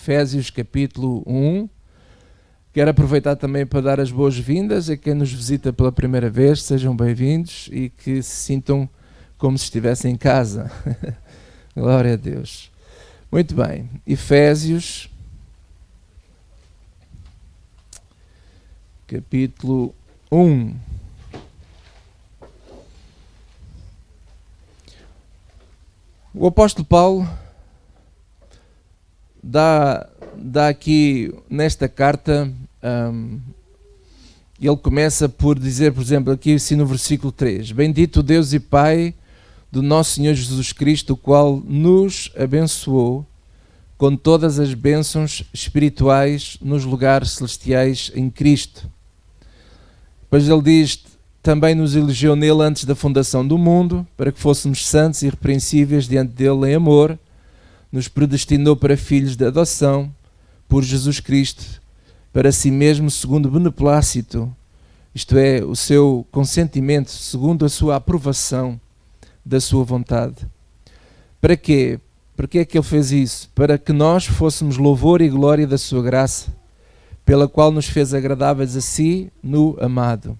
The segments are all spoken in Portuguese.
Efésios capítulo 1. Quero aproveitar também para dar as boas-vindas a quem nos visita pela primeira vez. Sejam bem-vindos e que se sintam como se estivessem em casa. Glória a Deus. Muito bem. Efésios capítulo 1. O apóstolo Paulo dá aqui nesta carta, ele começa por dizer, por exemplo, aqui assim no versículo 3: Bendito Deus e Pai do nosso Senhor Jesus Cristo, o qual nos abençoou com todas as bênçãos espirituais nos lugares celestiais em Cristo. Depois ele diz: também nos elegeu nele antes da fundação do mundo, para que fôssemos santos e irrepreensíveis diante dele em amor. Nos predestinou para filhos de adoção por Jesus Cristo, para si mesmo segundo o beneplácito, isto é, o seu consentimento, segundo a sua aprovação da sua vontade. Para quê? Para que é que ele fez isso? Para que nós fôssemos louvor e glória da sua graça, pela qual nos fez agradáveis a si no amado,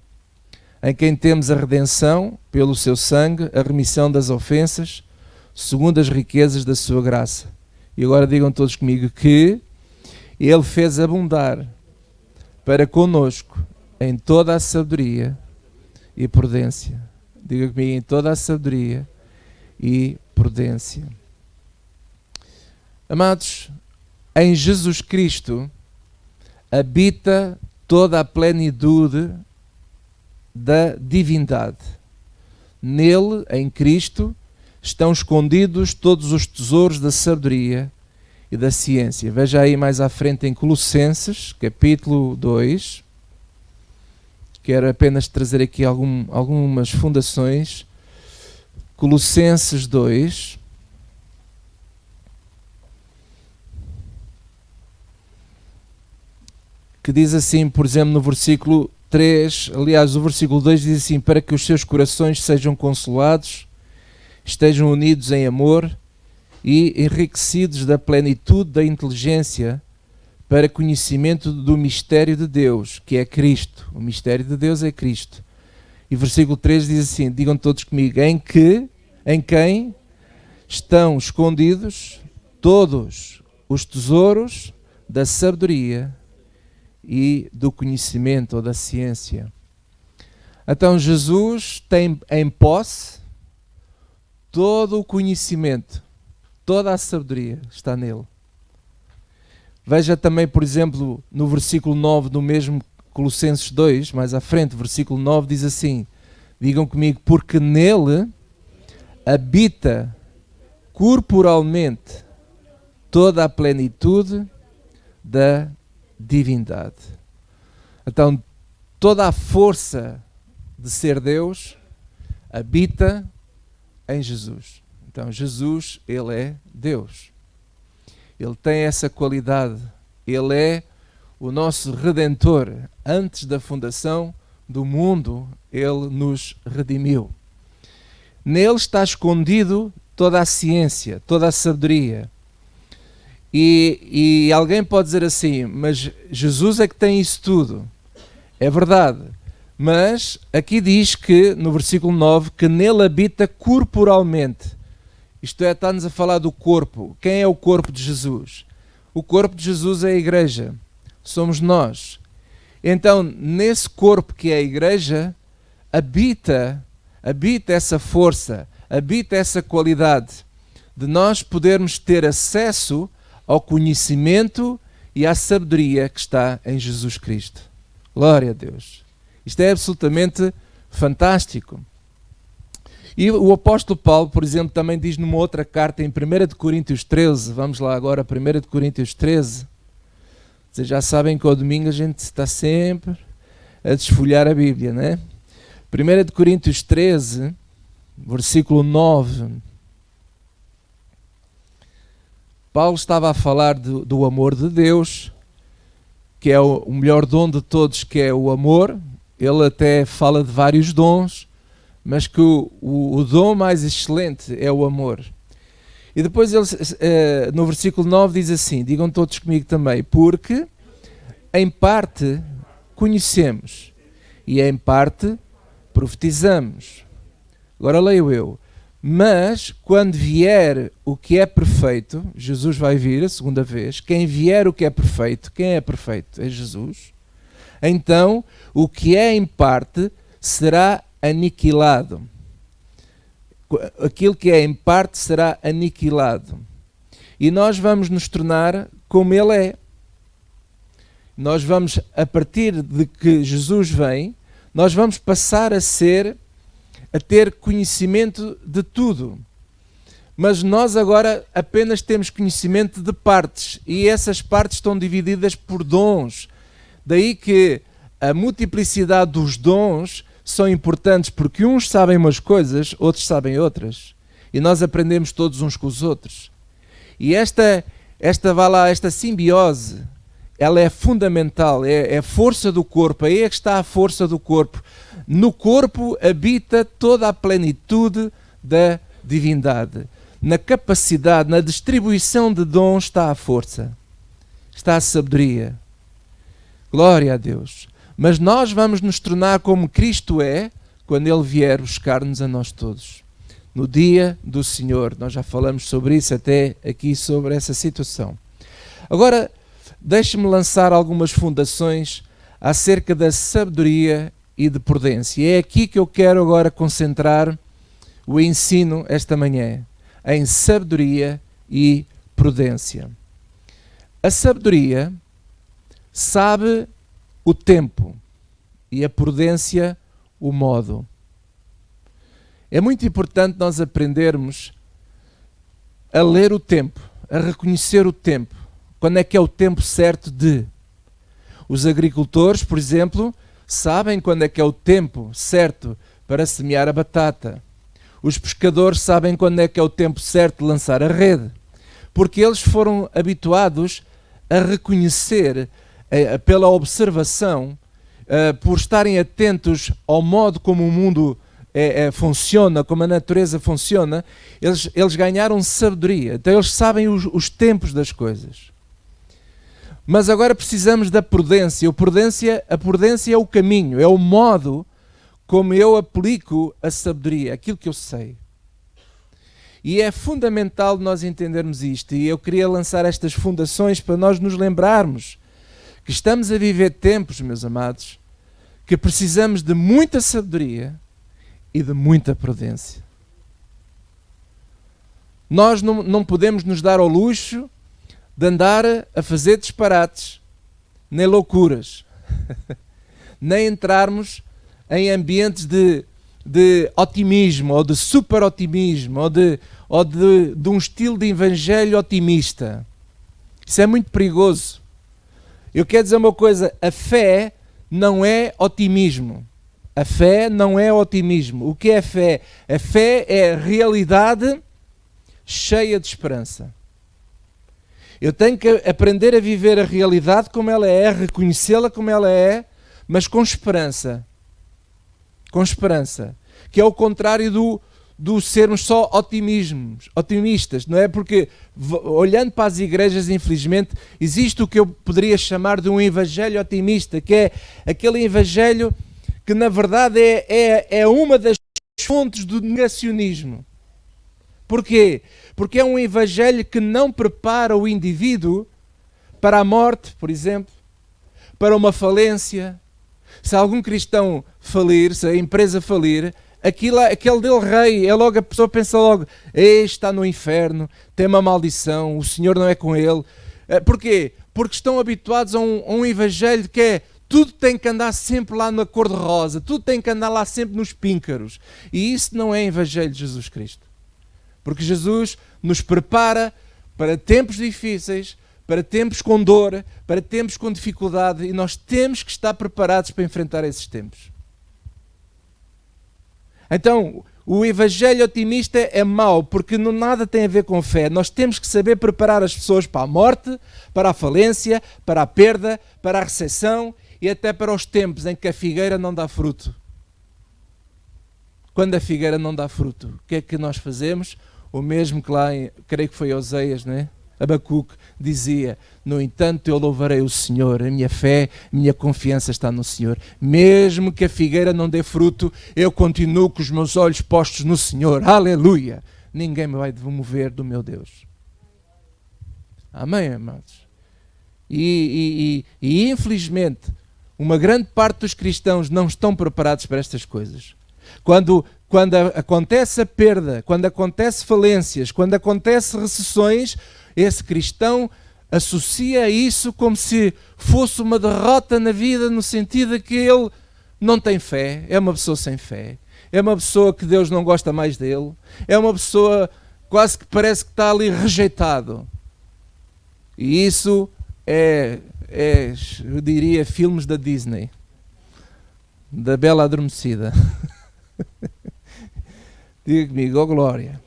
em quem temos a redenção, pelo seu sangue, a remissão das ofensas, segundo as riquezas da sua graça. E agora digam todos comigo que ele fez abundar para conosco em toda a sabedoria e prudência. Diga comigo, em toda a sabedoria e prudência. Amados, em Jesus Cristo habita toda a plenitude da divindade. Nele, em Cristo, estão escondidos todos os tesouros da sabedoria e da ciência. Veja aí mais à frente em Colossenses, capítulo 2. Quero apenas trazer aqui algumas fundações. Colossenses 2. Que diz assim, por exemplo, no versículo 3, aliás, o versículo 2 diz assim: para que os seus corações sejam consolados, estejam unidos em amor e enriquecidos da plenitude da inteligência para conhecimento do mistério de Deus, que é Cristo. O mistério de Deus é Cristo. E versículo 3 diz assim, digam todos comigo: em quem estão escondidos todos os tesouros da sabedoria e do conhecimento ou da ciência. Então Jesus tem em posse todo o conhecimento, toda a sabedoria está nele. Veja também, por exemplo, no versículo 9 do mesmo Colossenses 2, mais à frente, versículo 9 diz assim, digam comigo: porque nele habita corporalmente toda a plenitude da divindade. Então, toda a força de ser Deus habita em Jesus. Então Jesus, ele é Deus. Ele tem essa qualidade. Ele é o nosso Redentor. Antes da fundação do mundo, ele nos redimiu. Nele está escondido toda a ciência, toda a sabedoria. E alguém pode dizer assim, mas Jesus é que tem isso tudo. É verdade. Mas aqui diz que, no versículo 9, que nele habita corporalmente. Isto é, está-nos a falar do corpo. Quem é o corpo de Jesus? O corpo de Jesus é a igreja. Somos nós. Então, nesse corpo que é a igreja, habita essa força, habita essa qualidade de nós podermos ter acesso ao conhecimento e à sabedoria que está em Jesus Cristo. Glória a Deus. Isto é absolutamente fantástico. E o apóstolo Paulo, por exemplo, também diz numa outra carta, em 1 Coríntios 13, vamos lá agora, 1 Coríntios 13, vocês já sabem que ao domingo a gente está sempre a desfolhar a Bíblia, não é? 1 Coríntios 13, versículo 9, Paulo estava a falar do amor de Deus, que é o melhor dom de todos, que é o amor. Ele até fala de vários dons, mas que o dom mais excelente é o amor. E depois ele, no versículo 9 diz assim, digam todos comigo também, porque em parte conhecemos e em parte profetizamos. Agora leio eu. Mas quando vier o que é perfeito, Jesus vai vir a segunda vez, quem vier o que é perfeito, quem é perfeito? É Jesus. Então o que é em parte será aniquilado. Aquilo que é em parte será aniquilado. E nós vamos nos tornar como Ele é. Nós vamos, a partir de que Jesus vem, nós vamos passar a ter conhecimento de tudo. Mas nós agora apenas temos conhecimento de partes. E essas partes estão divididas por dons. Daí que a multiplicidade dos dons são importantes, porque uns sabem umas coisas, outros sabem outras. E nós aprendemos todos uns com os outros. E esta simbiose, ela é fundamental, é a força do corpo, aí é que está a força do corpo. No corpo habita toda a plenitude da divindade. Na capacidade, na distribuição de dons está a força, está a sabedoria. Glória a Deus. Mas nós vamos nos tornar como Cristo é, quando Ele vier buscar-nos a nós todos. No dia do Senhor. Nós já falamos sobre isso até aqui, sobre essa situação. Agora, deixe-me lançar algumas fundações acerca da sabedoria e de prudência. É aqui que eu quero agora concentrar o ensino esta manhã. Em sabedoria e prudência. A sabedoria sabe o tempo e a prudência o modo. É muito importante nós aprendermos a ler o tempo, a reconhecer o tempo. Quando é que é o tempo certo de? Os agricultores, por exemplo, sabem quando é que é o tempo certo para semear a batata. Os pescadores sabem quando é que é o tempo certo de lançar a rede. Porque eles foram habituados a reconhecer pela observação, por estarem atentos ao modo como o mundo funciona, como a natureza funciona, eles ganharam sabedoria. Então eles sabem os tempos das coisas. Mas agora precisamos da prudência. A prudência é o caminho, é o modo como eu aplico a sabedoria, aquilo que eu sei. E é fundamental nós entendermos isto. E eu queria lançar estas fundações para nós nos lembrarmos que estamos a viver tempos, meus amados, que precisamos de muita sabedoria e de muita prudência. Nós não podemos nos dar ao luxo de andar a fazer disparates, nem loucuras, nem entrarmos em ambientes de otimismo, ou de super otimismo, ou de um estilo de evangelho otimista. Isso é muito perigoso. Eu quero dizer uma coisa, a fé não é otimismo. A fé não é otimismo. O que é fé? A fé é a realidade cheia de esperança. Eu tenho que aprender a viver a realidade como ela é, reconhecê-la como ela é, mas com esperança. Com esperança. Que é o contrário do sermos só otimistas, não é? Porque, olhando para as igrejas, infelizmente, existe o que eu poderia chamar de um evangelho otimista, que é aquele evangelho que, na verdade, é uma das fontes do negacionismo. Porquê? Porque é um evangelho que não prepara o indivíduo para a morte, por exemplo, para uma falência. Se algum cristão falir, se a empresa falir, aquele dele rei, a pessoa pensa logo, está no inferno, tem uma maldição, o Senhor não é com ele. Porquê? Porque estão habituados a um evangelho que é tudo tem que andar sempre lá na cor-de-rosa, tudo tem que andar lá sempre nos píncaros. E isso não é evangelho de Jesus Cristo. Porque Jesus nos prepara para tempos difíceis, para tempos com dor, para tempos com dificuldade, e nós temos que estar preparados para enfrentar esses tempos. Então, o evangelho otimista é mau, porque nada tem a ver com fé. Nós temos que saber preparar as pessoas para a morte, para a falência, para a perda, para a recessão e até para os tempos em que a figueira não dá fruto. Quando a figueira não dá fruto, o que é que nós fazemos? O mesmo que lá, creio que foi Oseias, né? Abacuque dizia: no entanto eu louvarei o Senhor, a minha fé, a minha confiança está no Senhor. Mesmo que a figueira não dê fruto, eu continuo com os meus olhos postos no Senhor. Aleluia! Ninguém me vai mover do meu Deus. Amém, amados? E infelizmente, uma grande parte dos cristãos não estão preparados para estas coisas. Quando acontece a perda, quando acontece falências, quando acontece recessões, esse cristão associa isso como se fosse uma derrota na vida, no sentido de que ele não tem fé, é uma pessoa sem fé, é uma pessoa que Deus não gosta mais dele, é uma pessoa quase que parece que está ali rejeitado. E isso eu diria, filmes da Disney, da Bela Adormecida. Diga comigo, oh glória.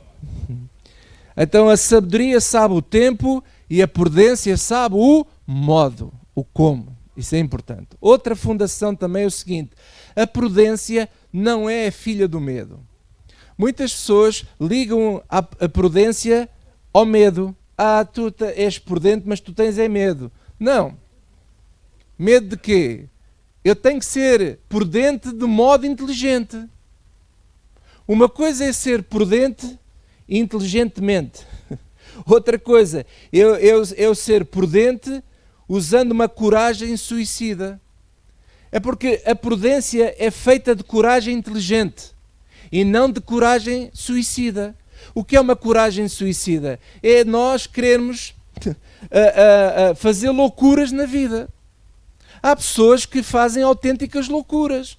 Então a sabedoria sabe o tempo e a prudência sabe o modo, o como. Isso é importante. Outra fundação também é o seguinte: a prudência não é a filha do medo. Muitas pessoas ligam a prudência ao medo. Ah, tu és prudente, mas tu tens é medo. Não. Medo de quê? Eu tenho que ser prudente de modo inteligente. Uma coisa é ser prudente inteligentemente. Outra coisa, eu ser prudente usando uma coragem suicida. É porque a prudência é feita de coragem inteligente e não de coragem suicida. O que é uma coragem suicida? É nós querermos fazer loucuras na vida. Há pessoas que fazem autênticas loucuras.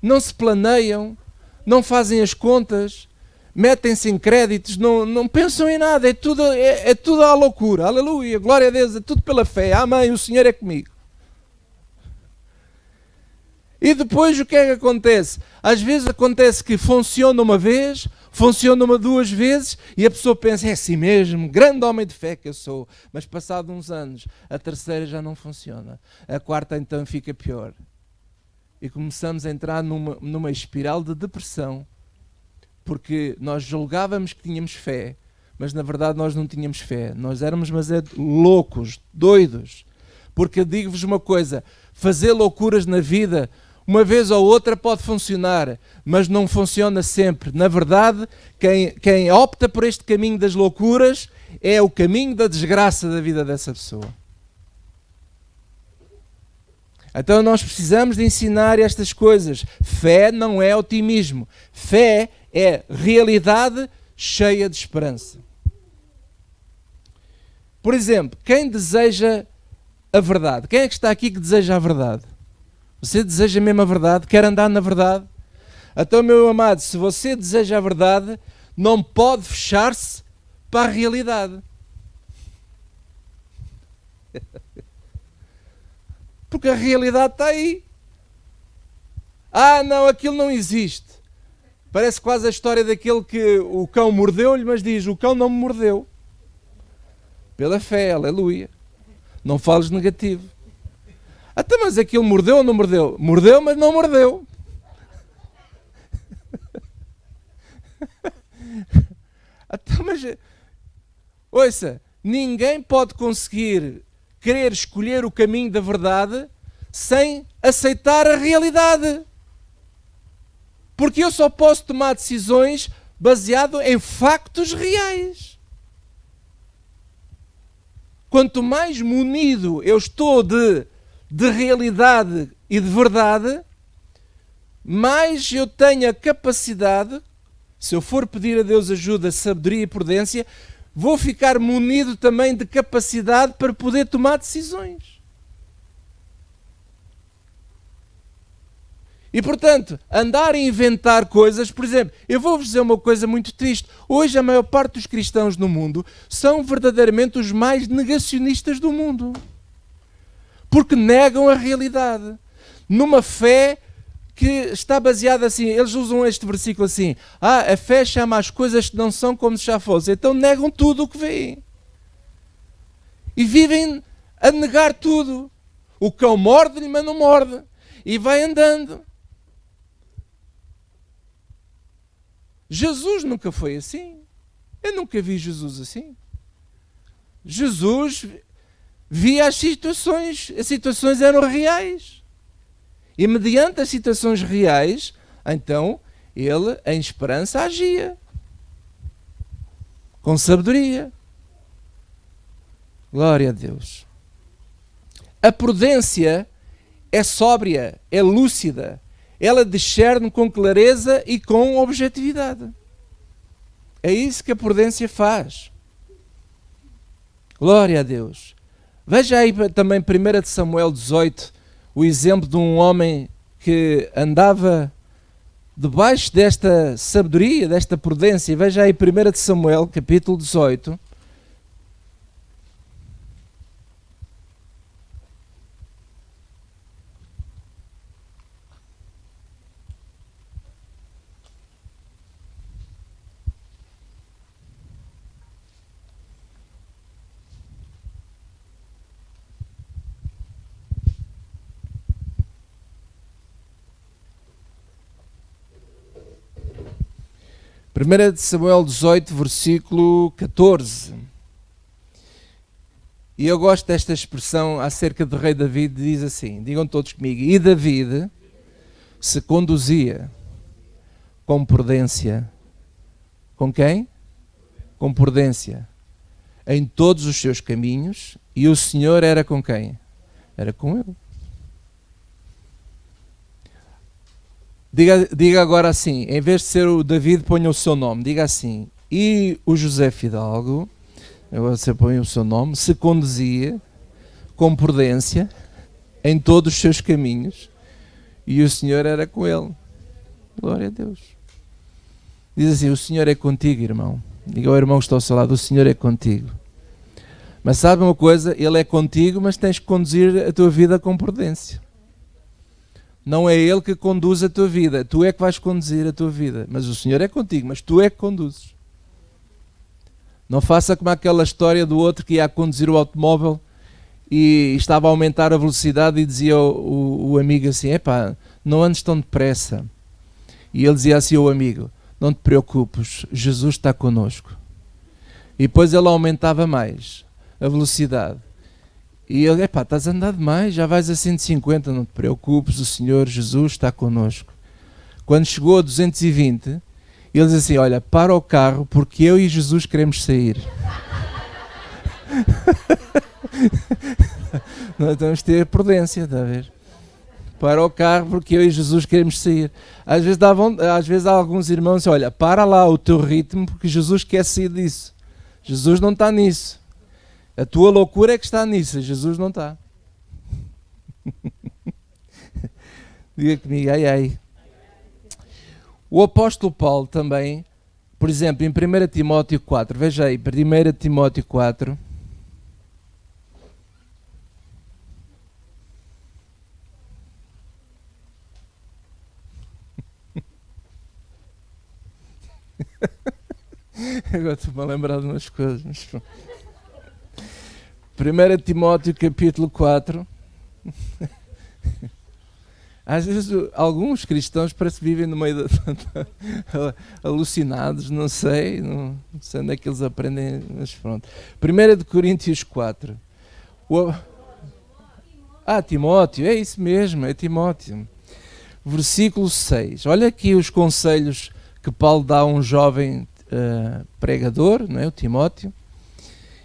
Não se planeiam, não fazem as contas, metem-se em créditos, não pensam em nada, é tudo à loucura. Aleluia, glória a Deus, é tudo pela fé. Amém, o Senhor é comigo. E depois o que é que acontece? Às vezes acontece que funciona uma vez, funciona duas vezes e a pessoa pensa: é assim mesmo, grande homem de fé que eu sou. Mas passado uns anos, a terceira já não funciona. A quarta então fica pior. E começamos a entrar numa espiral de depressão. Porque nós julgávamos que tínhamos fé, mas na verdade nós não tínhamos fé. Nós éramos loucos, doidos. Porque digo-vos uma coisa: fazer loucuras na vida, uma vez ou outra pode funcionar, mas não funciona sempre. Na verdade, quem opta por este caminho das loucuras é o caminho da desgraça da vida dessa pessoa. Então nós precisamos de ensinar estas coisas. Fé não é otimismo. Fé é realidade cheia de esperança. Por exemplo, quem deseja a verdade? Quem é que está aqui que deseja a verdade? Você deseja mesmo a verdade? Quer andar na verdade? Então, meu amado, se você deseja a verdade, não pode fechar-se para a realidade. Porque a realidade está aí. Ah, não, aquilo não existe. Parece quase a história daquele que o cão mordeu-lhe, mas diz: o cão não me mordeu. Pela fé, aleluia. Não fales negativo. Até mas aquilo mordeu ou não mordeu? Mordeu, mas não mordeu. Até mas, ouça, ninguém pode conseguir querer escolher o caminho da verdade sem aceitar a realidade. Porque eu só posso tomar decisões baseado em factos reais. Quanto mais munido eu estou de realidade e de verdade, mais eu tenho a capacidade, se eu for pedir a Deus ajuda, sabedoria e prudência, vou ficar munido também de capacidade para poder tomar decisões. E, portanto, andar a inventar coisas, por exemplo, eu vou-vos dizer uma coisa muito triste. Hoje a maior parte dos cristãos no mundo são verdadeiramente os mais negacionistas do mundo. Porque negam a realidade. Numa fé que está baseada assim, eles usam este versículo assim: a fé chama as coisas que não são como se já fossem. Então negam tudo o que veem. E vivem a negar tudo. O cão morde-lhe, mas não morde. E vai andando. Jesus nunca foi assim. Eu nunca vi Jesus assim. Jesus via as situações eram reais. E mediante as situações reais, então, ele, em esperança, agia. Com sabedoria. Glória a Deus. A prudência é sóbria, é lúcida. Ela discerne com clareza e com objetividade. É isso que a prudência faz. Glória a Deus. Veja aí também 1 Samuel 18, o exemplo de um homem que andava debaixo desta sabedoria, desta prudência. Veja aí 1 Samuel, capítulo 18. Primeira de Samuel 18, versículo 14. E eu gosto desta expressão acerca do rei David, diz assim, digam todos comigo, e David se conduzia com prudência. Com quem? Com prudência. Em todos os seus caminhos, e o Senhor era com quem? Era com ele. Diga agora assim, em vez de ser o David, ponha o seu nome. Diga assim, e o José Fidalgo, agora você põe o seu nome, se conduzia com prudência em todos os seus caminhos e o Senhor era com ele. Glória a Deus. Diz assim, o Senhor é contigo, irmão. Diga ao irmão que está ao seu lado, o Senhor é contigo. Mas sabe uma coisa, Ele é contigo, mas tens que conduzir a tua vida com prudência. Não é Ele que conduz a tua vida, tu é que vais conduzir a tua vida. Mas o Senhor é contigo, mas tu é que conduzes. Não faça como aquela história do outro que ia a conduzir o automóvel e estava a aumentar a velocidade e dizia o amigo assim, epá, não andes tão depressa. E ele dizia assim ao amigo, não te preocupes, Jesus está connosco. E depois ele aumentava mais a velocidade. E ele, epá, estás a andar demais, já vais a 150, não te preocupes, o Senhor Jesus está connosco. Quando chegou a 220, ele diz assim, olha, para o carro porque eu e Jesus queremos sair. Nós temos de ter prudência, está a ver? Para o carro porque eu e Jesus queremos sair. Às vezes há alguns irmãos que dizem, olha, para lá o teu ritmo porque Jesus quer sair disso. Jesus não está nisso. A tua loucura é que está nisso, Jesus não está. Diga comigo, ai ai. O apóstolo Paulo também, por exemplo, em 1 Timóteo 4, veja aí, 1 Timóteo 4. Agora estou-me a lembrar de umas coisas. Mas... 1 Timóteo capítulo 4. Às vezes alguns cristãos parece que vivem no meio alucinados, não sei onde é que eles aprendem, mas pronto. 1 de Coríntios 4. Timóteo, é isso mesmo, é Timóteo. Versículo 6. Olha aqui os conselhos que Paulo dá a um jovem pregador, não é? O Timóteo.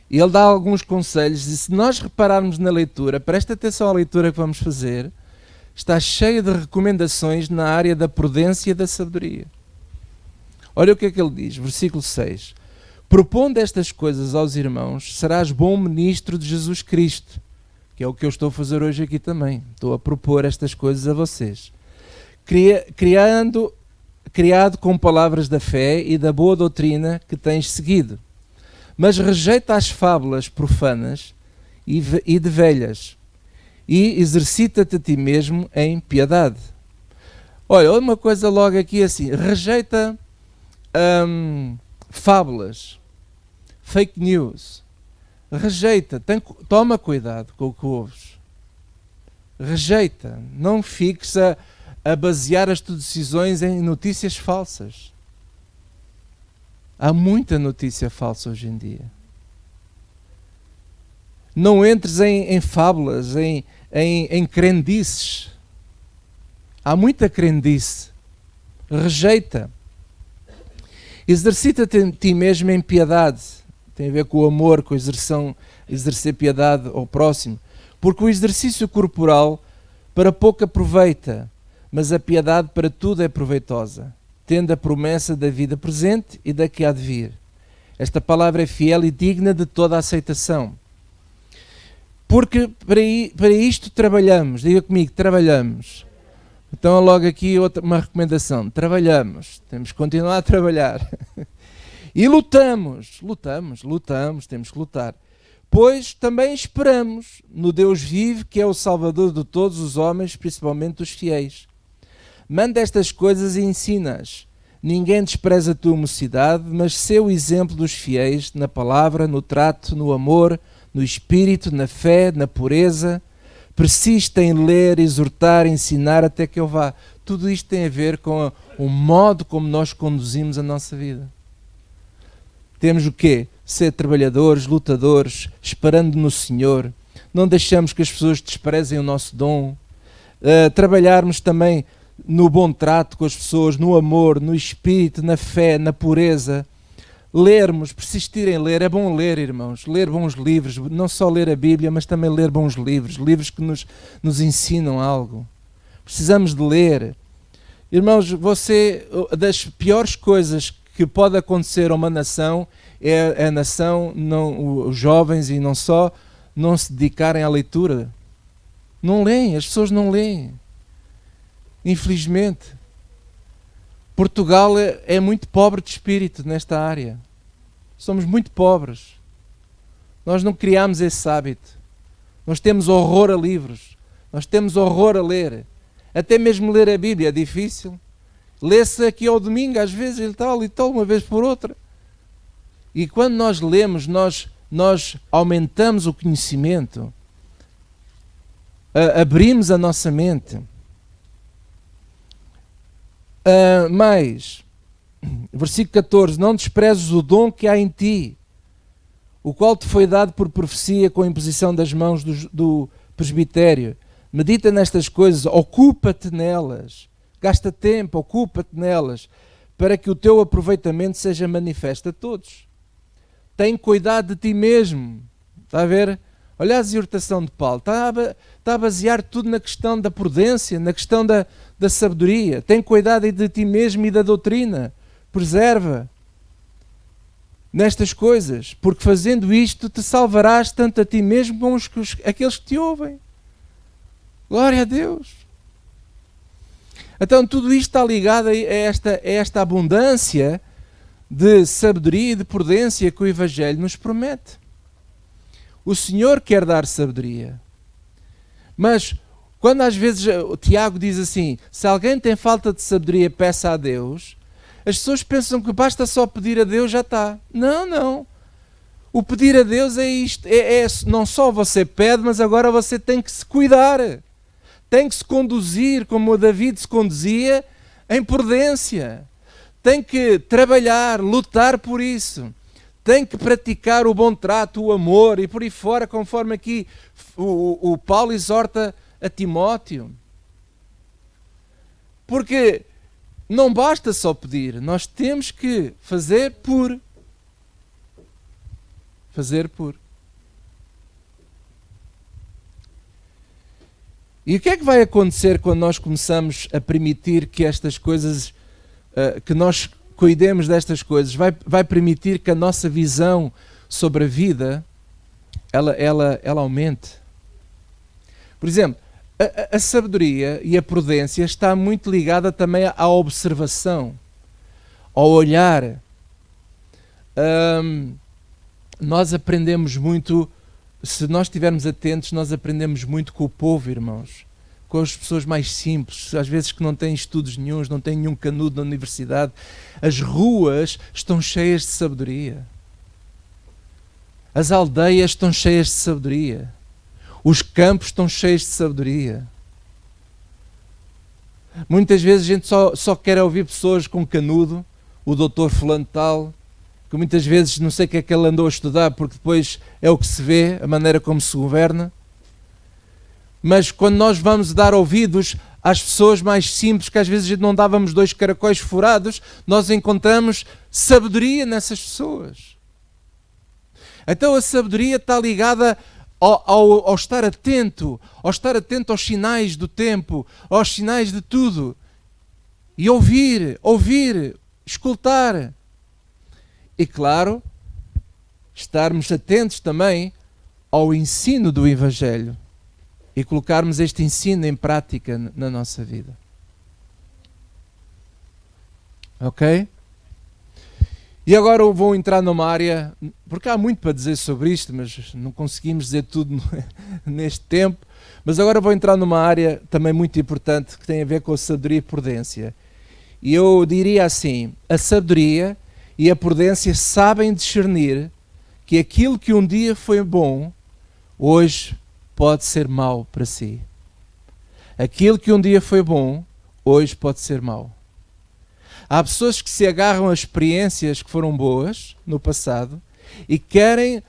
E ele dá alguns conselhos e se nós repararmos na leitura, presta atenção à leitura que vamos fazer, está cheia de recomendações na área da prudência e da sabedoria. Olha o que é que ele diz, versículo 6. Propondo estas coisas aos irmãos, serás bom ministro de Jesus Cristo, que é o que eu estou a fazer hoje aqui também. Estou a propor estas coisas a vocês. Criado com palavras da fé e da boa doutrina que tens seguido. Mas rejeita as fábulas profanas e de velhas, e exercita-te a ti mesmo em piedade. Olha, uma coisa logo aqui assim, rejeita fábulas, fake news, rejeita, toma cuidado com o que ouves, rejeita, não fiques a basear as tuas decisões em notícias falsas. Há muita notícia falsa hoje em dia. Não entres em fábulas, em crendices. Há muita crendice. Rejeita. Exercita-te em ti mesmo em piedade. Tem a ver com o amor, com a exercer piedade ao próximo. Porque o exercício corporal para pouco aproveita, mas a piedade para tudo é proveitosa, tendo a promessa da vida presente e da que há de vir. Esta palavra é fiel e digna de toda a aceitação. Porque para isto trabalhamos. Diga comigo, trabalhamos. Então logo aqui uma recomendação. Trabalhamos. Temos que continuar a trabalhar. E lutamos, temos que lutar. Pois também esperamos no Deus vivo, que é o Salvador de todos os homens, principalmente dos fiéis. Manda estas coisas e ensina-as. Ninguém despreza a tua mocidade, mas sê o exemplo dos fiéis na palavra, no trato, no amor, no espírito, na fé, na pureza. Persista em ler, exortar, ensinar até que eu vá. Tudo isto tem a ver com o modo como nós conduzimos a nossa vida. Temos o quê? Ser trabalhadores, lutadores, esperando no Senhor. Não deixamos que as pessoas desprezem o nosso dom. Trabalharmos também no bom trato com as pessoas, no amor, no espírito, na fé, na pureza. Lermos, persistir em ler. É bom ler, irmãos. Ler bons livros. Não só ler a Bíblia, mas também ler bons livros. Livros que nos ensinam algo. Precisamos de ler. Irmãos, das piores coisas que pode acontecer a uma nação é a nação, os jovens e não só, não se dedicarem à leitura. Não leem, as pessoas não leem. Infelizmente. Portugal é muito pobre de espírito nesta área. Somos muito pobres. Nós não criámos esse hábito. Nós temos horror a livros. Nós temos horror a ler. Até mesmo ler a Bíblia é difícil. Lê-se aqui ao domingo, às vezes, e tal, uma vez por outra. E quando nós lemos, nós aumentamos o conhecimento. Abrimos a nossa mente. Mais, versículo 14, não desprezes o dom que há em ti, o qual te foi dado por profecia com a imposição das mãos do presbitério. Medita nestas coisas, ocupa-te nelas, gasta tempo, ocupa-te nelas, para que o teu aproveitamento seja manifesto a todos. Tem cuidado de ti mesmo. Está a ver? Olha a exortação de Paulo, está a basear tudo na questão da prudência, na questão da sabedoria. Tem cuidado de ti mesmo e da doutrina. Preserva nestas coisas, porque fazendo isto te salvarás tanto a ti mesmo como aqueles que te ouvem. Glória a Deus. Então tudo isto está ligado a esta abundância de sabedoria e de prudência que o Evangelho nos promete. O Senhor quer dar sabedoria. Mas quando às vezes o Tiago diz assim, se alguém tem falta de sabedoria, peça a Deus, as pessoas pensam que basta só pedir a Deus, já está. Não. O pedir a Deus é isto. Não só você pede, mas agora você tem que se cuidar. Tem que se conduzir como o David se conduzia, em prudência. Tem que trabalhar, lutar por isso. Tem que praticar o bom trato, o amor e por aí fora, conforme aqui o Paulo exorta a Timóteo. Porque não basta só pedir, nós temos que fazer por. E o que é que vai acontecer quando nós começamos a permitir que estas coisas, que nós cuidemos destas coisas? Vai permitir que a nossa visão sobre a vida, ela aumente. Por exemplo, a sabedoria e a prudência está muito ligada também à observação, ao olhar. Nós aprendemos muito, se nós estivermos atentos, nós aprendemos muito com o povo, irmãos, com as pessoas mais simples, às vezes que não têm estudos nenhuns, não têm nenhum canudo na universidade. As ruas estão cheias de sabedoria. As aldeias estão cheias de sabedoria. Os campos estão cheios de sabedoria. Muitas vezes a gente só quer ouvir pessoas com canudo, o doutor fulano tal, que muitas vezes não sei o que é que ele andou a estudar, porque depois é o que se vê, a maneira como se governa. Mas quando nós vamos dar ouvidos às pessoas mais simples, que às vezes não dávamos 2 caracóis furados, nós encontramos sabedoria nessas pessoas. Então a sabedoria está ligada ao estar atento, aos sinais do tempo, aos sinais de tudo. E ouvir, escutar. E claro, estarmos atentos também ao ensino do Evangelho e colocarmos este ensino em prática na nossa vida. Ok? E agora eu vou entrar numa área, porque há muito para dizer sobre isto, mas não conseguimos dizer tudo neste tempo. Mas agora vou entrar numa área também muito importante que tem a ver com a sabedoria e prudência. E eu diria assim, a sabedoria e a prudência sabem discernir que aquilo que um dia foi bom, hoje pode ser mau para si. Aquilo que um dia foi bom, hoje pode ser mau. Há pessoas que se agarram a experiências que foram boas no passado e querem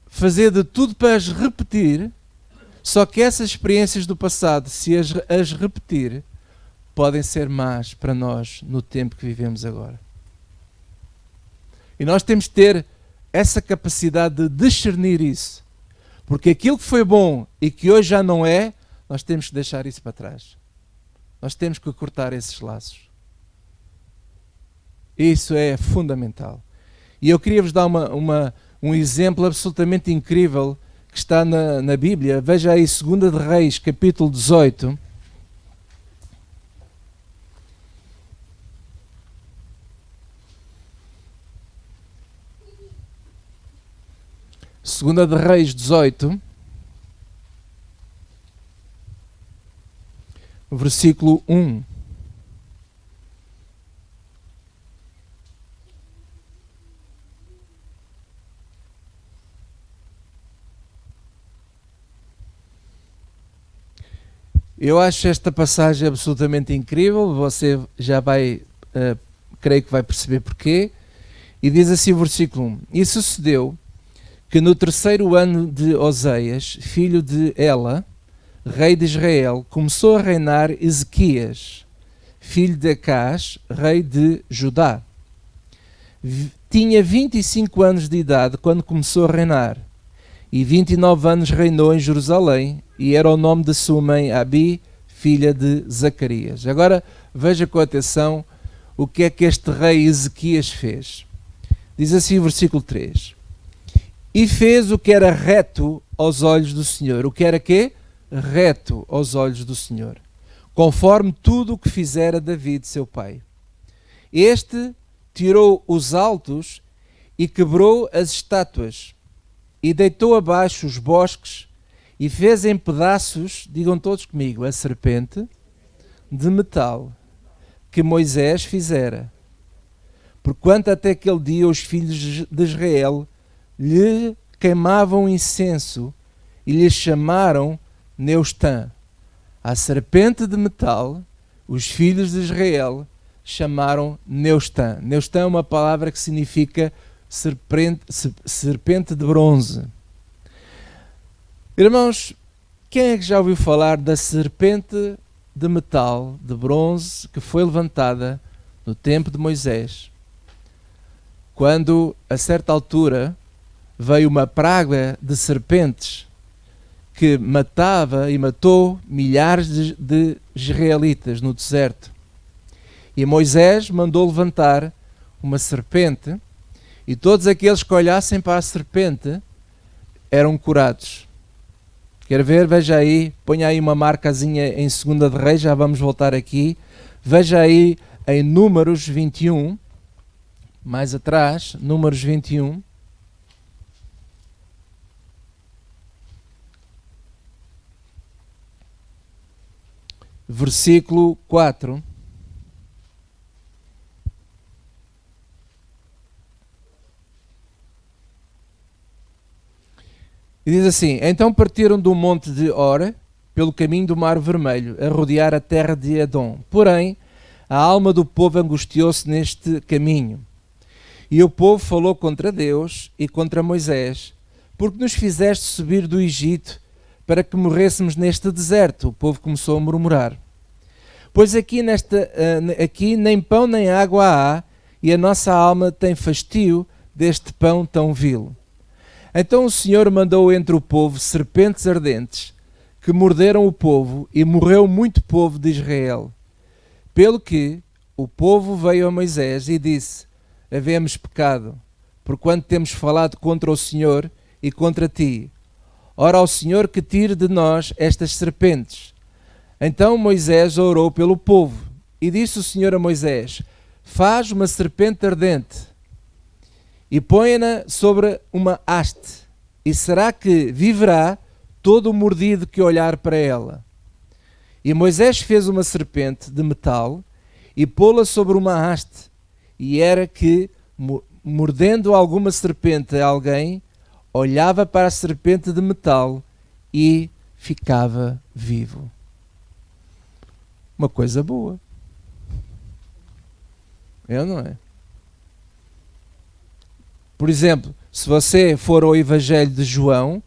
fazer de tudo para as repetir, só que essas experiências do passado, se as repetir, podem ser más para nós no tempo que vivemos agora. E nós temos de ter essa capacidade de discernir isso. Porque aquilo que foi bom e que hoje já não é, nós temos que deixar isso para trás. Nós temos que cortar esses laços. Isso é fundamental. E eu queria vos dar um exemplo absolutamente incrível que está na Bíblia. Veja aí 2 de Reis, capítulo 18. Segunda de Reis 18, versículo 1. Eu acho esta passagem absolutamente incrível, você já vai, creio que vai perceber porquê. E diz assim o versículo 1. E sucedeu que no 3º ano de Oseias, filho de Ela, rei de Israel, começou a reinar Ezequias, filho de Acás, rei de Judá. Tinha 25 anos de idade quando começou a reinar, e 29 anos reinou em Jerusalém, e era o nome de sua mãe Abi, filha de Zacarias. Agora veja com atenção o que é que este rei Ezequias fez. Diz assim o versículo 3. E fez o que era reto aos olhos do Senhor. O que era quê? Reto aos olhos do Senhor. Conforme tudo o que fizera David, seu pai. Este tirou os altos e quebrou as estátuas. E deitou abaixo os bosques e fez em pedaços, digam todos comigo, a serpente de metal que Moisés fizera. Porquanto até aquele dia os filhos de Israel lhe queimavam incenso e lhe chamaram Neustã. A serpente de metal, os filhos de Israel chamaram Neustã. Neustã é uma palavra que significa serpente de bronze. Irmãos, quem é que já ouviu falar da serpente de metal, de bronze, que foi levantada no tempo de Moisés? Quando, a certa altura, veio uma praga de serpentes que matava e matou milhares de israelitas no deserto. E Moisés mandou levantar uma serpente e todos aqueles que olhassem para a serpente eram curados. Quer ver? Veja aí, ponha aí uma marcazinha em 2 de Reis, já vamos voltar aqui. Veja aí em Números 21, mais atrás, Números 21. Versículo 4. E diz assim: então partiram do monte de Hor, pelo caminho do Mar Vermelho, a rodear a terra de Edom. Porém, a alma do povo angustiou-se neste caminho. E o povo falou contra Deus e contra Moisés, porque nos fizeste subir do Egito para que morrêssemos neste deserto. O povo começou a murmurar. Pois aqui nem pão nem água há, e a nossa alma tem fastio deste pão tão vil. Então o Senhor mandou entre o povo serpentes ardentes, que morderam o povo, e morreu muito povo de Israel. Pelo que o povo veio a Moisés e disse: havemos pecado, porquanto temos falado contra o Senhor e contra ti. Ora ao Senhor que tire de nós estas serpentes. Então Moisés orou pelo povo, e disse o Senhor a Moisés: faz uma serpente ardente, e põe-na sobre uma haste, e será que viverá todo o mordido que olhar para ela. E Moisés fez uma serpente de metal, e pô-la sobre uma haste, e era que, mordendo alguma serpente a alguém, olhava para a serpente de metal e ficava vivo. Uma coisa boa. É ou não é? Por exemplo, se você for ao Evangelho de João,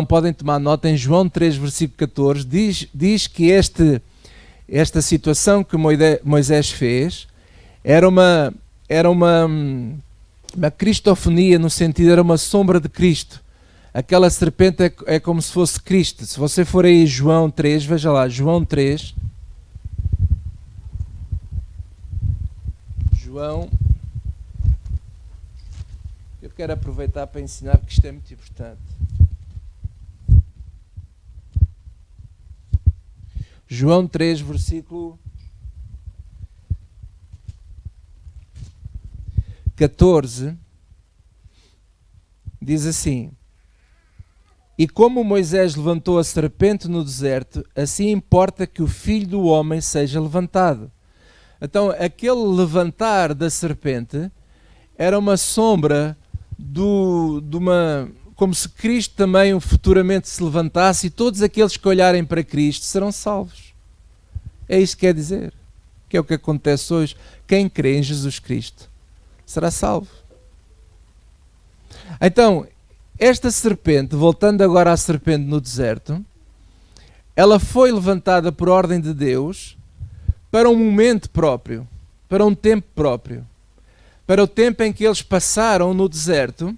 podem tomar nota, em João 3, versículo 14, diz que esta situação que Moisés fez era uma cristofonia, no sentido, era uma sombra de Cristo. Aquela serpente é como se fosse Cristo. Se você for aí João 3, veja lá, João 3. Eu quero aproveitar para ensinar, porque isto é muito importante. João 3, versículo 14, diz assim: e como Moisés levantou a serpente no deserto, assim importa que o Filho do Homem seja levantado. Então, aquele levantar da serpente era uma sombra como se Cristo também futuramente se levantasse, e todos aqueles que olharem para Cristo serão salvos. É isso que quer dizer. Que é o que acontece hoje. Quem crê em Jesus Cristo será salvo. Então, esta serpente, voltando agora à serpente no deserto, ela foi levantada por ordem de Deus para um momento próprio, para um tempo próprio, para o tempo em que eles passaram no deserto,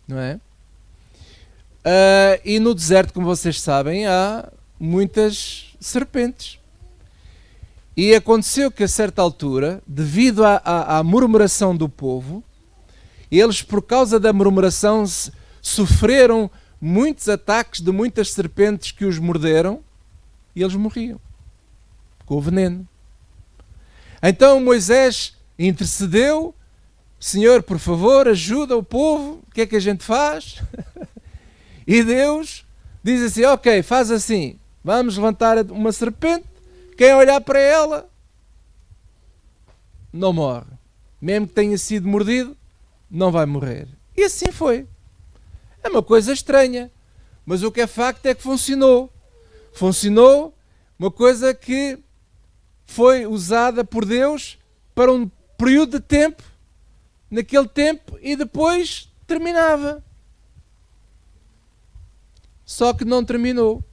não é? E no deserto, como vocês sabem, há muitas serpentes. E aconteceu que a certa altura, devido à murmuração do povo, eles, por causa da murmuração, sofreram muitos ataques de muitas serpentes que os morderam, e eles morriam com o veneno. Então Moisés intercedeu: Senhor, por favor, ajuda o povo, o que é que a gente faz? E Deus diz assim: ok, faz assim, vamos levantar uma serpente, quem olhar para ela não morre, mesmo que tenha sido mordido, não vai morrer. E assim foi. É uma coisa estranha, mas o que é facto é que funcionou. Funcionou, uma coisa que foi usada por Deus para um período de tempo, naquele tempo, e depois terminava. Só que não terminou.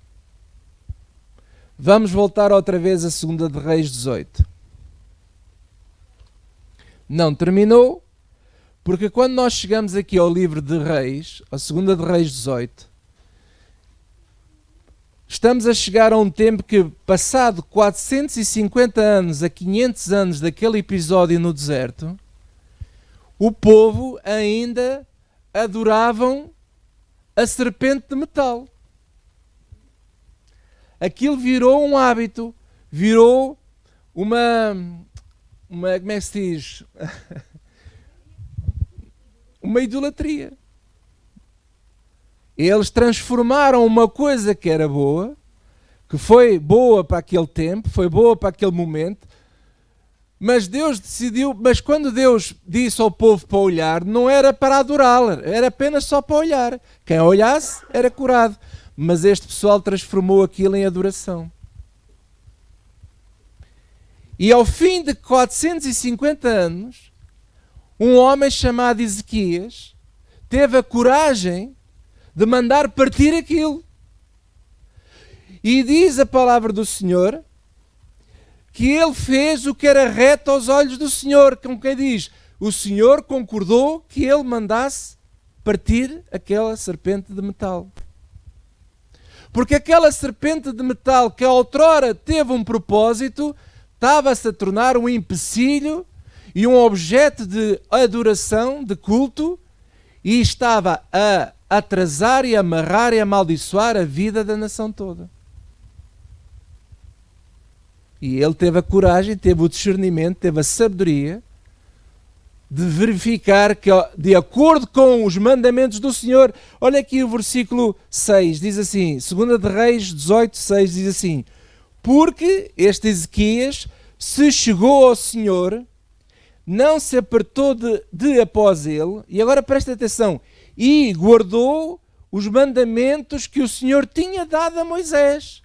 Vamos voltar outra vez a 2 de Reis 18. Não terminou, porque quando nós chegamos aqui ao livro de Reis, a 2 de Reis 18, estamos a chegar a um tempo que, passado 450 anos a 500 anos daquele episódio no deserto, o povo ainda adoravam a serpente de metal. Aquilo virou um hábito, virou uma como é que se diz? Uma idolatria. Eles transformaram uma coisa que era boa, que foi boa para aquele tempo, foi boa para aquele momento, mas Deus decidiu, mas quando Deus disse ao povo para olhar, não era para adorá-la, era apenas só para olhar. Quem olhasse era curado. Mas este pessoal transformou aquilo em adoração. E ao fim de 450 anos, um homem chamado Ezequias teve a coragem de mandar partir aquilo. E diz a palavra do Senhor que ele fez o que era reto aos olhos do Senhor. Como quem diz, o Senhor concordou que ele mandasse partir aquela serpente de metal. Porque aquela serpente de metal que outrora teve um propósito, estava-se a tornar um empecilho e um objeto de adoração, de culto, e estava a atrasar e amarrar e amaldiçoar a vida da nação toda. E ele teve a coragem, teve o discernimento, teve a sabedoria de verificar que, de acordo com os mandamentos do Senhor, olha aqui o versículo 6, diz assim, 2 de Reis 18, 6, diz assim, porque este Ezequias se chegou ao Senhor, não se apartou de após ele, e agora presta atenção, e guardou os mandamentos que o Senhor tinha dado a Moisés.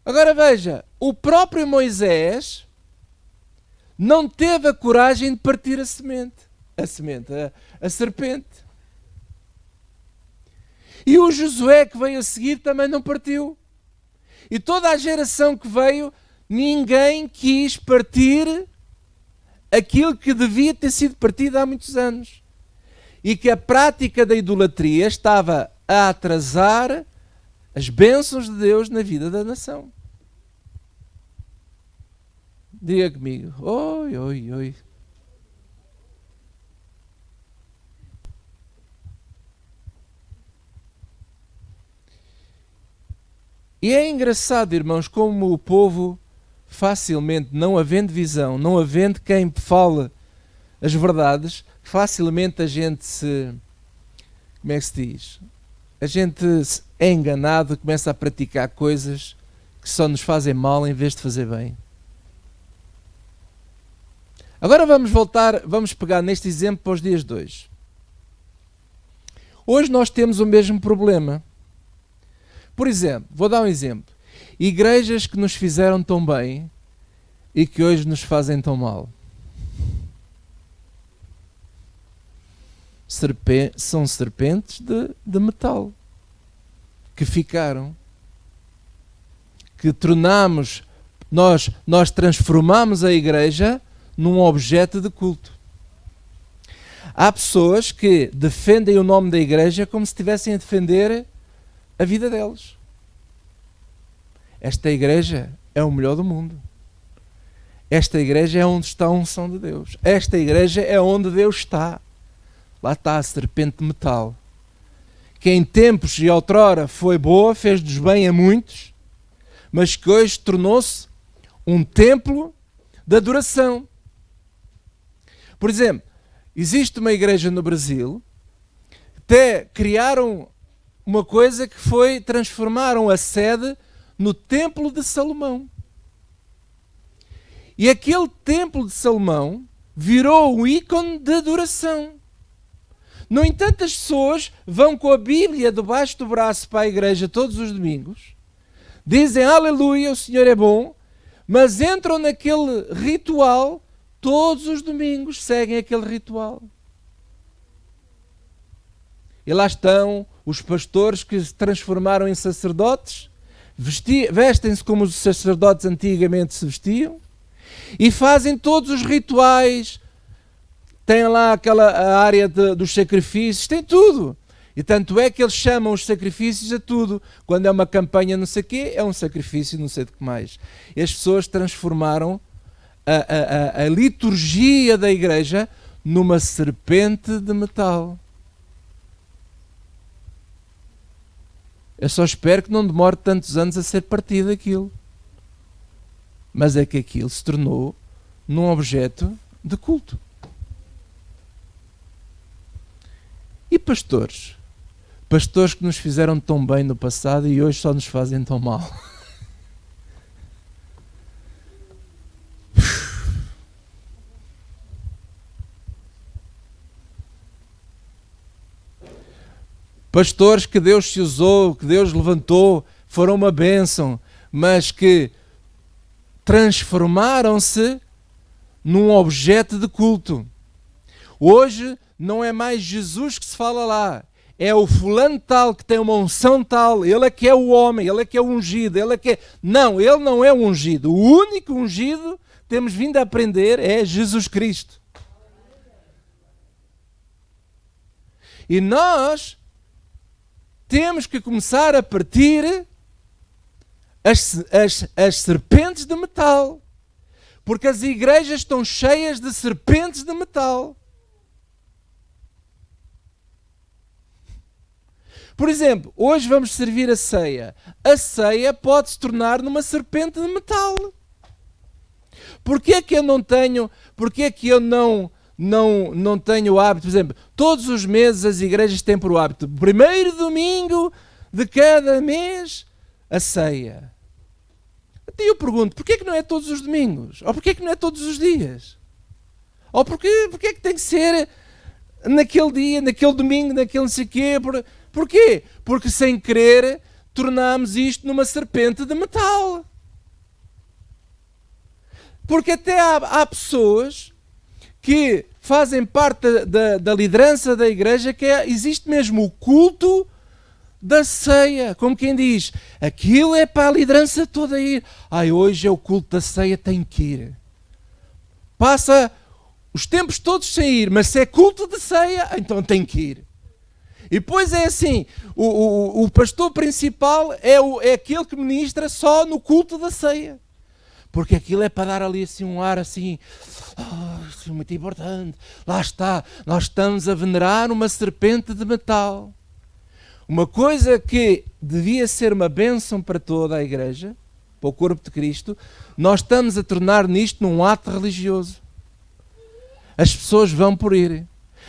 Agora veja, o próprio Moisés não teve a coragem de partir a serpente. E o Josué que veio a seguir também não partiu. E toda a geração que veio, ninguém quis partir aquilo que devia ter sido partido há muitos anos. E que a prática da idolatria estava a atrasar as bênçãos de Deus na vida da nação. Diga comigo. Oi, oi, oi. E é engraçado, irmãos, como o povo facilmente, não havendo visão, não havendo quem fale as verdades, facilmente a gente se... Como é que se diz? A gente é enganado e começa a praticar coisas que só nos fazem mal em vez de fazer bem. Agora vamos pegar neste exemplo para os dias de hoje. Hoje nós temos o mesmo problema. Por exemplo, vou dar um exemplo. Igrejas que nos fizeram tão bem e que hoje nos fazem tão mal. São serpentes de metal que ficaram, que tornamos, nós transformamos a igreja num objeto de culto. Há pessoas que defendem o nome da igreja como se estivessem a defender a vida deles. Esta igreja é o melhor do mundo. Esta igreja é onde está a unção de Deus. Esta igreja é onde Deus está. Lá está a serpente de metal, que em tempos e outrora foi boa, fez-nos bem a muitos, mas que hoje tornou-se um templo de adoração. Por exemplo, existe uma igreja no Brasil, até criaram uma coisa que foi, transformaram a sede no Templo de Salomão. E aquele Templo de Salomão virou um ícone de adoração. No entanto, as pessoas vão com a Bíblia debaixo do braço para a igreja todos os domingos, dizem aleluia, o Senhor é bom, mas entram naquele ritual todos os domingos, seguem aquele ritual. E lá estão os pastores que se transformaram em sacerdotes, vestem-se como os sacerdotes antigamente se vestiam, e fazem todos os rituais, têm lá aquela área dos sacrifícios, tem tudo. E tanto é que eles chamam os sacrifícios a tudo. Quando é uma campanha não sei o quê, é um sacrifício não sei de que mais. E as pessoas transformaram a liturgia da igreja numa serpente de metal. Eu só espero que não demore tantos anos a ser partido aquilo. Mas é que aquilo se tornou num objeto de culto. E pastores? Pastores que nos fizeram tão bem no passado e hoje só nos fazem tão mal. Pastores que Deus se usou, que Deus levantou, foram uma bênção, mas que transformaram-se num objeto de culto. Hoje não é mais Jesus que se fala lá. É o fulano tal que tem uma unção tal, ele é que é o homem, ele é que é o ungido, ele é que é... Não, ele não é o ungido. O único ungido, temos vindo a aprender, é Jesus Cristo. E nós temos que começar a partir as serpentes de metal. Porque as igrejas estão cheias de serpentes de metal. Por exemplo, hoje vamos servir a ceia. A ceia pode se tornar numa serpente de metal. Porquê que eu não tenho, porquê que eu não tenho o hábito? Por exemplo, todos os meses as igrejas têm por hábito, primeiro domingo de cada mês, a ceia. Até eu pergunto, porquê que não é todos os domingos? Ou porquê que não é todos os dias? Ou porquê que tem que ser naquele dia, naquele domingo, naquele não sei o quê? Porquê? Porque sem querer tornamos isto numa serpente de metal. Porque até há pessoas que fazem parte da liderança da igreja que existe mesmo o culto da ceia. Como quem diz, aquilo é para a liderança toda ir. Hoje é o culto da ceia, tem que ir. Passa os tempos todos sem ir, mas se é culto de ceia, então tem que ir. E depois é assim, o pastor principal é aquele que ministra só no culto da ceia. Porque aquilo é para dar ali assim um ar assim, isso é muito importante. Lá está, nós estamos a venerar uma serpente de metal. Uma coisa que devia ser uma bênção para toda a igreja, para o corpo de Cristo, nós estamos a tornar nisto num ato religioso. As pessoas vão por ir.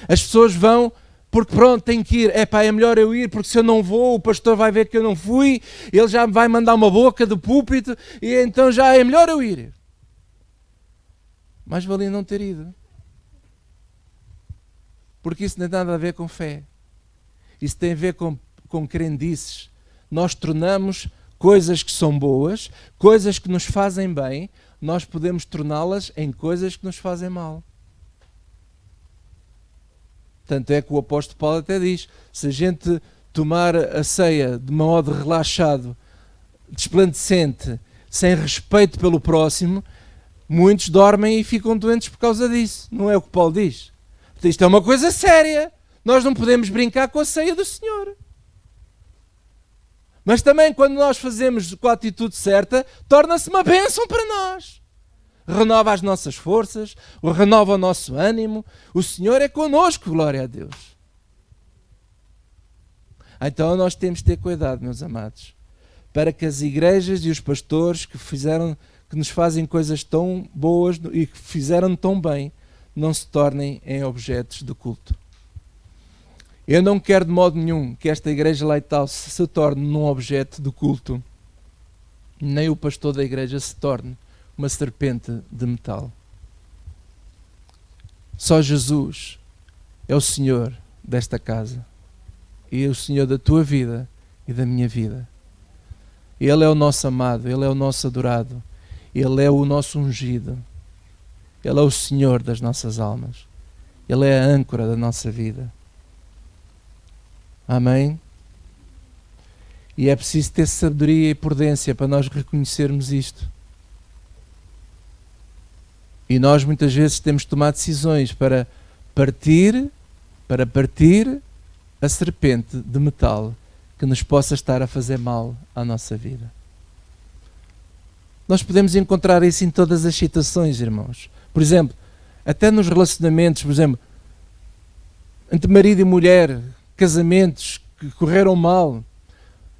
As pessoas vão porque pronto, tem que ir. É melhor eu ir, porque se eu não vou, o pastor vai ver que eu não fui, ele já me vai mandar uma boca do púlpito, e então já é melhor eu ir. Mais valia não ter ido. Porque isso não tem nada a ver com fé. Isso tem a ver com crendices. Nós tornamos coisas que são boas, coisas que nos fazem bem, nós podemos torná-las em coisas que nos fazem mal. Tanto é que o apóstolo Paulo até diz, se a gente tomar a ceia de modo relaxado, desplandecente, sem respeito pelo próximo, muitos dormem e ficam doentes por causa disso. Não é o que Paulo diz. Isto é uma coisa séria. Nós não podemos brincar com a ceia do Senhor. Mas também quando nós fazemos com a atitude certa, torna-se uma bênção para nós. Renova as nossas forças, renova o nosso ânimo. O Senhor é connosco, glória a Deus. Então nós temos de ter cuidado, meus amados, para que as igrejas e os pastores que nos fazem coisas tão boas e que fizeram tão bem, não se tornem em objetos de culto. Eu não quero de modo nenhum que esta igreja Lighthouse se torne num objeto de culto, nem o pastor da igreja se torne uma serpente de metal. Só Jesus é o Senhor desta casa e é o Senhor da tua vida e da minha vida. Ele é o nosso amado, Ele é o nosso adorado, Ele é o nosso ungido, Ele é o Senhor das nossas almas, Ele é a âncora da nossa vida. Amém? E é preciso ter sabedoria e prudência para nós reconhecermos isto. E nós muitas vezes temos de tomar decisões para partir a serpente de metal que nos possa estar a fazer mal à nossa vida. Nós podemos encontrar isso em todas as situações, irmãos. Por exemplo, até nos relacionamentos, por exemplo, entre marido e mulher, casamentos que correram mal,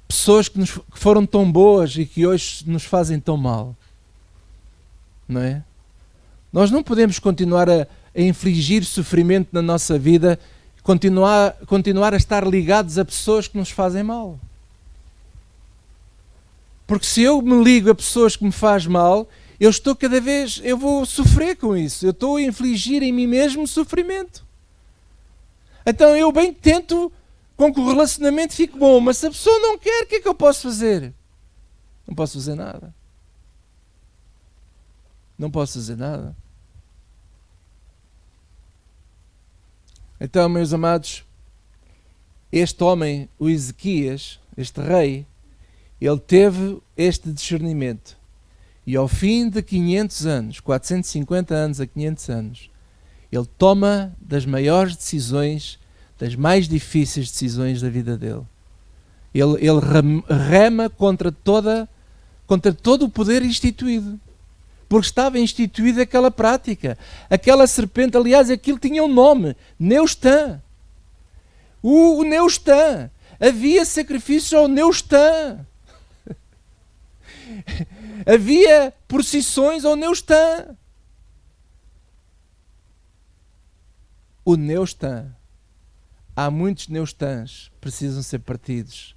pessoas que foram tão boas e que hoje nos fazem tão mal. Não é? Nós não podemos continuar a infligir sofrimento na nossa vida, continuar a estar ligados a pessoas que nos fazem mal. Porque se eu me ligo a pessoas que me fazem mal, eu vou sofrer com isso. Eu estou a infligir em mim mesmo sofrimento. Então eu bem tento com que o relacionamento fique bom, mas se a pessoa não quer, o que é que eu posso fazer? Não posso fazer nada. Não posso fazer nada. Então, meus amados, este homem, o Ezequias, este rei, ele teve este discernimento. E ao fim de 500 anos, 450 anos a 500 anos, ele toma das maiores decisões, das mais difíceis decisões da vida dele. Ele rema contra todo o poder instituído. Porque estava instituída aquela prática. Aquela serpente, aliás, aquilo tinha um nome. Neustã. O Neustã. Havia sacrifícios ao Neustã. Havia procissões ao Neustã. O Neustã. Há muitos Neustãs que precisam ser partidos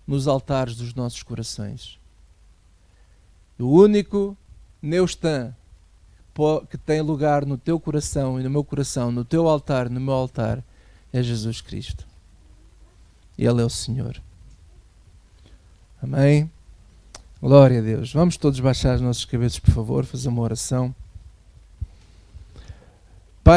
nos altares dos nossos corações. O único Neustã que tem lugar no teu coração e no meu coração, no teu altar, no meu altar, é Jesus Cristo. Ele é o Senhor. Amém? Glória a Deus. Vamos todos baixar as nossas cabeças, por favor, fazer uma oração.